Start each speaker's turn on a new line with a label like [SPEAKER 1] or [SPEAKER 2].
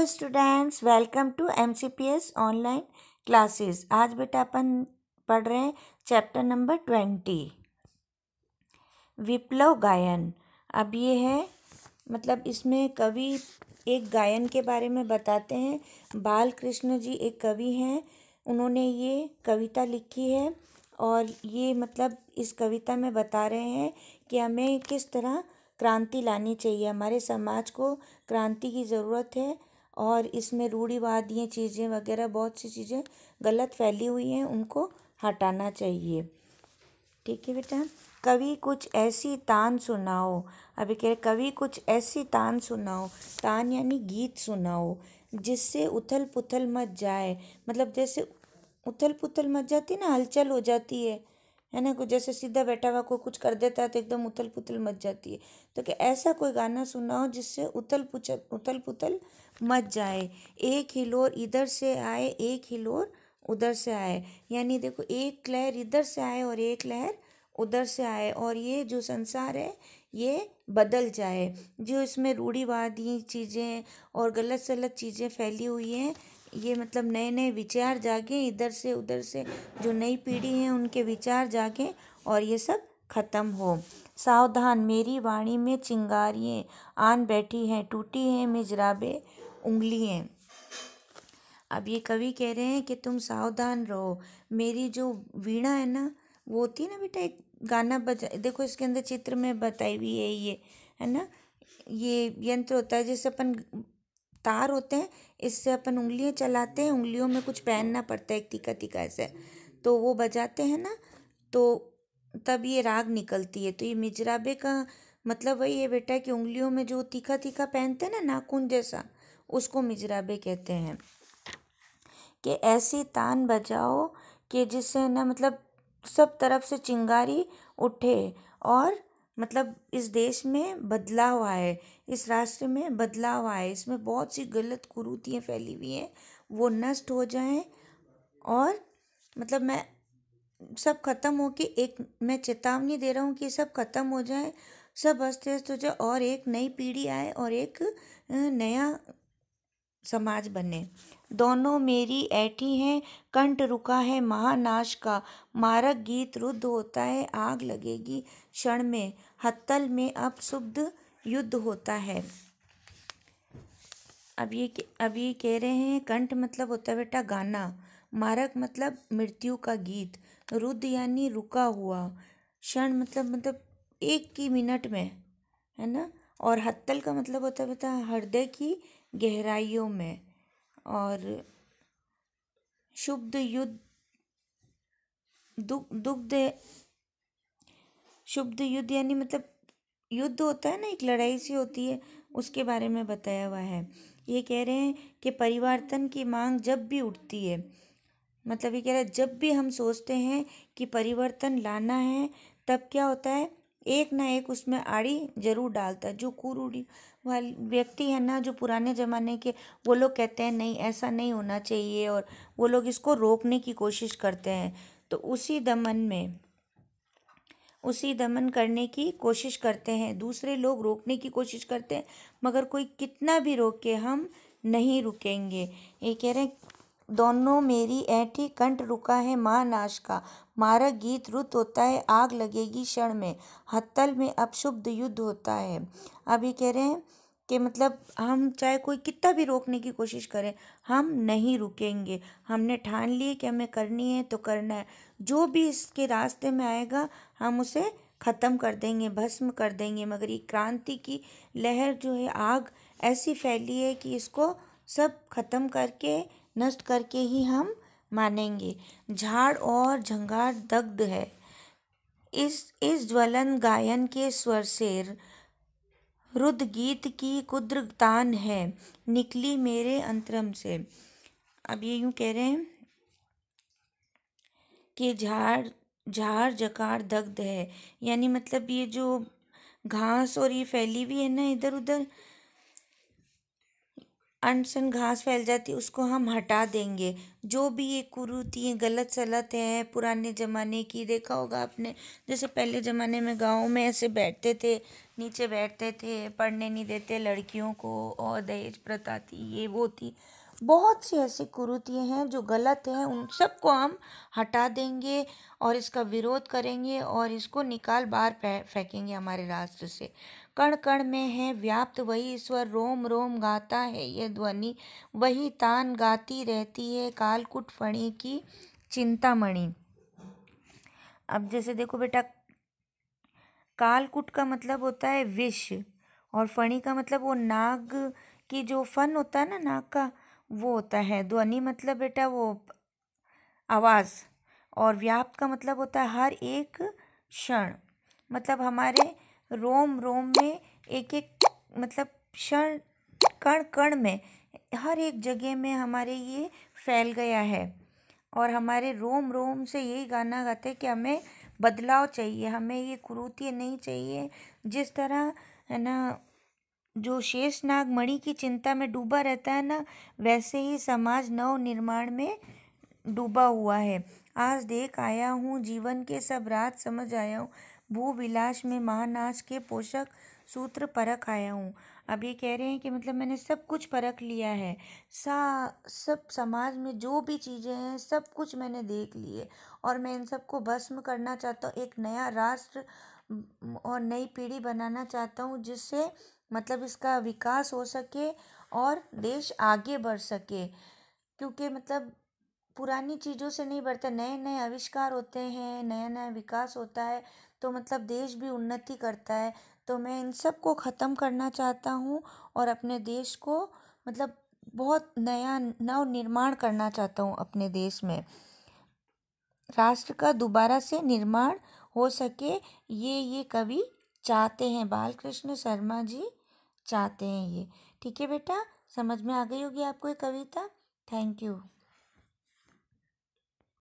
[SPEAKER 1] Students, welcome to MCPS online classes. आज बेटा अपन पढ़ रहे हैं चैप्टर नंबर 20 विप्लव गायन। अब ये है मतलब इसमें कवि एक गायन के बारे में बताते हैं। बाल कृष्ण जी एक कवि हैं, उन्होंने ये कविता लिखी है और ये मतलब इस कविता में बता रहे हैं कि हमें किस तरह क्रांति लानी चाहिए, हमारे समाज को क्रांति की ज़रूरत है और इसमें रूढ़िवादी चीज़ें वगैरह बहुत सी चीज़ें गलत फैली हुई हैं, उनको हटाना चाहिए। ठीक है बेटा। कवि कुछ ऐसी तान सुनाओ। अभी कह रहे कवि कुछ ऐसी तान सुनाओ, तान यानी गीत सुनाओ जिससे उथल पुथल मच जाए। मतलब जैसे उथल पुथल मच जाती है ना, हलचल हो जाती है ना। कुछ जैसे सीधा बैठा हुआ कोई कुछ कर देता है तो एकदम उथल पुथल मच जाती है। तो कि ऐसा कोई गाना सुनाओ जिससे उथल पुथल मच जाए। एक हिलोर इधर से आए, एक हिलोर उधर से आए, यानी देखो एक लहर इधर से आए और एक लहर उधर से आए और ये जो संसार है ये बदल जाए। जो इसमें रूढ़िवादी चीज़ें और गलत सलत चीज़ें फैली हुई हैं, ये मतलब नए नए विचार जागे, इधर से उधर से जो नई पीढ़ी है उनके विचार जागे और ये सब खत्म हो। सावधान मेरी वाणी में चिंगारियाँ आन बैठी हैं, टूटी हैं मिजराबे उंगलियाँ। अब ये कवि कह रहे हैं कि तुम सावधान रहो। मेरी जो वीणा है ना, वो होती है ना बेटा, एक गाना बजा, देखो इसके अंदर चित्र में बताई हुई है ये, है ना। ये यंत्र होता है जिससे अपन तार होते हैं, इससे अपन उंगलियां चलाते हैं, उंगलियों में कुछ पहनना पड़ता है एक तीखा तीखा ऐसे, तो वो बजाते हैं ना, तो तब ये राग निकलती है। तो ये मिजराबे का मतलब वही है बेटा कि उंगलियों में जो तीखा तीखा पहनते हैं ना, नाखून जैसा, उसको मिजराबे कहते हैं। कि ऐसी तान बजाओ कि जिससे ना मतलब सब तरफ से चिंगारी उठे और मतलब इस देश में बदलाव आए, इस राष्ट्र में बदलाव आए, इसमें बहुत सी गलत कुरीतियाँ फैली हुई हैं, वो नष्ट हो जाएं और मतलब मैं सब खत्म हो के एक मैं चेतावनी दे रहा हूँ कि सब खत्म हो जाए, सब अस्त व्यस्त हो जाए और एक नई पीढ़ी आए और एक नया समाज बने। दोनों मेरी ऐठी हैं, कंठ रुका है महानाश का, मारक गीत रुद्ध होता है, आग लगेगी क्षण में, हत्तल में अब शुद्ध युद्ध होता है। अब ये कह रहे हैं कंठ मतलब होता है बेटा गाना, मारक मतलब मृत्यु का गीत, रुद्ध यानी रुका हुआ, क्षण मतलब एक की मिनट में, है ना। और हत्तल का मतलब होता है बेटा हृदय की गहराइयों में। और शुद्ध युद्ध दुग्ध शुद्ध युद्ध यानी मतलब युद्ध होता है ना, एक लड़ाई सी होती है, उसके बारे में बताया हुआ है। ये कह रहे हैं कि परिवर्तन की मांग जब भी उठती है, मतलब ये कह रहे हैं जब भी हम सोचते हैं कि परिवर्तन लाना है, तब क्या होता है, एक ना एक उसमें आड़ी जरूर डालता है। जो कुरूढ़ी वाले व्यक्ति है ना, जो पुराने ज़माने के, वो लोग कहते हैं नहीं ऐसा नहीं होना चाहिए और वो लोग इसको रोकने की कोशिश करते हैं। तो उसी दमन करने की कोशिश करते हैं, दूसरे लोग रोकने की कोशिश करते हैं, मगर कोई कितना भी रोके हम नहीं रुकेंगे। ये कह रहे हैं दोनों मेरी ऐठी कंठ रुका है महानाश का, मारक गीत रुत होता है, आग लगेगी क्षण में, हत्तल में अब शुद्ध युद्ध होता है। अब ये कह रहे हैं कि मतलब हम चाहे कोई कितना भी रोकने की कोशिश करे, हम नहीं रुकेंगे। हमने ठान लिए कि हमें करनी है तो करना है, जो भी इसके रास्ते में आएगा हम उसे ख़त्म कर देंगे, भस्म कर देंगे। मगर ये क्रांति की लहर जो है, आग ऐसी फैली है कि इसको सब खत्म करके नष्ट करके ही हम मानेंगे। झाड़ और झंगार दग्ध है इस ज्वलन गायन के स्वर से, रुद्र गीत की कुद्र तान है निकली मेरे अंतरम से। अब ये यूं कह रहे हैं कि झाड़ झाड़ जकार दग्ध है, यानी मतलब ये जो घास और ये फैली हुई है ना इधर उधर, अनसन घास फैल जाती है उसको हम हटा देंगे। जो भी ये कुरीति गलत सलत है पुराने ज़माने की, देखा होगा आपने, जैसे पहले ज़माने में गाँव में ऐसे बैठते थे, नीचे बैठते थे, पढ़ने नहीं देते लड़कियों को, और दहेज प्रथा थी, ये वो थी, बहुत सी ऐसी कुरीतियाँ हैं जो गलत हैं, उन सबको हम हटा देंगे और इसका विरोध करेंगे और इसको निकाल बाहर फेंकेंगे हमारे राष्ट्र से। कण कण में है व्याप्त वही स्वर, रोम रोम गाता है ये ध्वनि, वही तान गाती रहती है कालकूट फणी की चिंतामणि। अब जैसे देखो बेटा, कालकूट का मतलब होता है विष, और फणी का मतलब वो नाग की जो फन होता है ना नाग का, वो होता है। ध्वनि मतलब बेटा वो आवाज़, और व्याप्त का मतलब होता है हर एक क्षण, मतलब हमारे रोम रोम में एक एक, मतलब क्षण, कण कण में, हर एक जगह में हमारे ये फैल गया है। और हमारे रोम रोम से यही गाना गाते हैं कि हमें बदलाव चाहिए, हमें ये कुरीति नहीं चाहिए। जिस तरह है ना जो शेषनाग मणि की चिंता में डूबा रहता है ना, वैसे ही समाज नव निर्माण में डूबा हुआ है। आज देख आया हूँ जीवन के सब राज समझ आया हूँ, भू विलास में महानाश के पोषक सूत्र परख आया हूँ। अब ये कह रहे हैं कि मतलब मैंने सब कुछ परख लिया है, सब समाज में जो भी चीज़ें हैं सब कुछ मैंने देख लिए, और मैं इन सबको भस्म करना चाहता हूँ, एक नया राष्ट्र और नई पीढ़ी बनाना चाहता हूँ, जिससे मतलब इसका विकास हो सके और देश आगे बढ़ सके। क्योंकि मतलब पुरानी चीज़ों से नहीं बढ़ता, नए नए आविष्कार होते हैं, नया नया विकास होता है, तो मतलब देश भी उन्नति करता है। तो मैं इन सब को ख़त्म करना चाहता हूँ और अपने देश को मतलब बहुत नया नव निर्माण करना चाहता हूँ अपने देश में, राष्ट्र का दोबारा से निर्माण हो सके, ये कवि चाहते हैं, बालकृष्ण शर्मा जी चाहते हैं ये। ठीक है बेटा, समझ में आ गई होगी आपको ये कविता। Thank you.